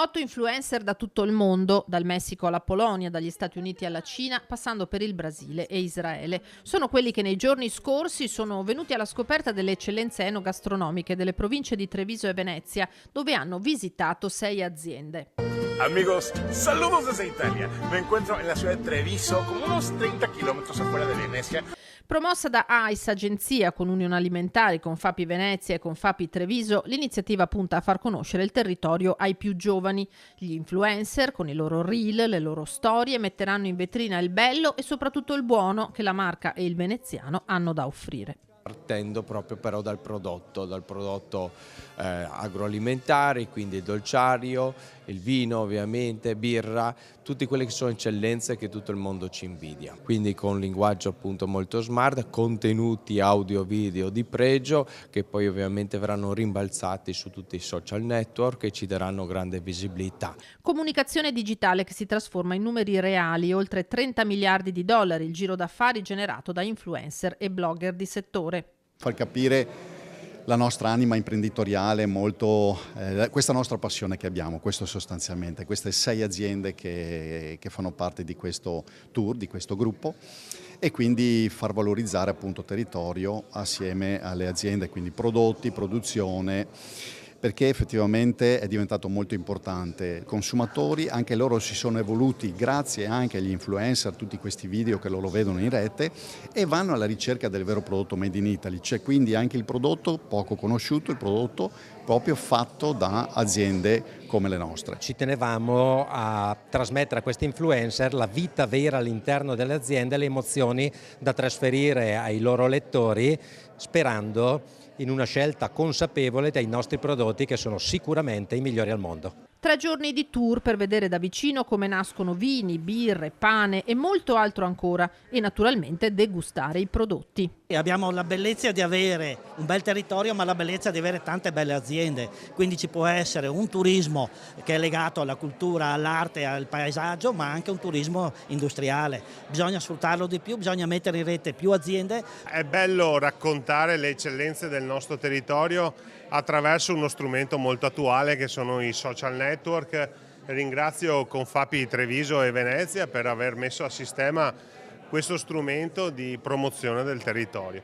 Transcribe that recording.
8 influencer da tutto il mondo, dal Messico alla Polonia, dagli Stati Uniti alla Cina, passando per il Brasile e Israele. Sono quelli che nei giorni scorsi sono venuti alla scoperta delle eccellenze enogastronomiche delle province di Treviso e Venezia, dove hanno visitato 6 aziende. Amigos, saludos desde Italia. Me encuentro en la ciudad de Treviso, como unos 30 kilómetros afuera de Venecia. Promossa da AIS Agenzia con Unione Alimentari, Confapi Venezia e Confapi Treviso, l'iniziativa punta a far conoscere il territorio ai più giovani. Gli influencer, con i loro reel, le loro storie, metteranno in vetrina il bello e soprattutto il buono che la marca e il veneziano hanno da offrire. Partendo proprio però dal prodotto agroalimentare, quindi il dolciario, il vino ovviamente, birra, tutte quelle che sono eccellenze che tutto il mondo ci invidia. Quindi con linguaggio appunto molto smart, contenuti audio video di pregio che poi ovviamente verranno rimbalzati su tutti i social network e ci daranno grande visibilità. Comunicazione digitale che si trasforma in numeri reali, oltre 30 miliardi di dollari il giro d'affari generato da influencer e blogger di settore. Far capire la nostra anima imprenditoriale, questa nostra passione che abbiamo, questo sostanzialmente, queste 6 aziende che fanno parte di questo tour, di questo gruppo, e quindi far valorizzare appunto territorio assieme alle aziende, quindi prodotti, produzione, perché effettivamente è diventato molto importante. I consumatori, anche loro si sono evoluti grazie anche agli influencer, tutti questi video che loro vedono in rete, e vanno alla ricerca del vero prodotto made in Italy. C'è quindi anche il prodotto poco conosciuto, il prodotto proprio fatto da aziende come le nostre. Ci tenevamo a trasmettere a questi influencer la vita vera all'interno delle aziende, le emozioni da trasferire ai loro lettori, sperando in una scelta consapevole dei nostri prodotti che sono sicuramente i migliori al mondo. 3 giorni di tour per vedere da vicino come nascono vini, birre, pane e molto altro ancora, e naturalmente degustare i prodotti. E abbiamo la bellezza di avere un bel territorio, ma la bellezza di avere tante belle aziende, quindi ci può essere un turismo che è legato alla cultura, all'arte, al paesaggio, ma anche un turismo industriale. Bisogna sfruttarlo di più, bisogna mettere in rete più aziende. È bello raccontare le eccellenze del nostro territorio attraverso uno strumento molto attuale che sono i social network. Ringrazio Confapi Treviso e Venezia per aver messo a sistema questo strumento di promozione del territorio.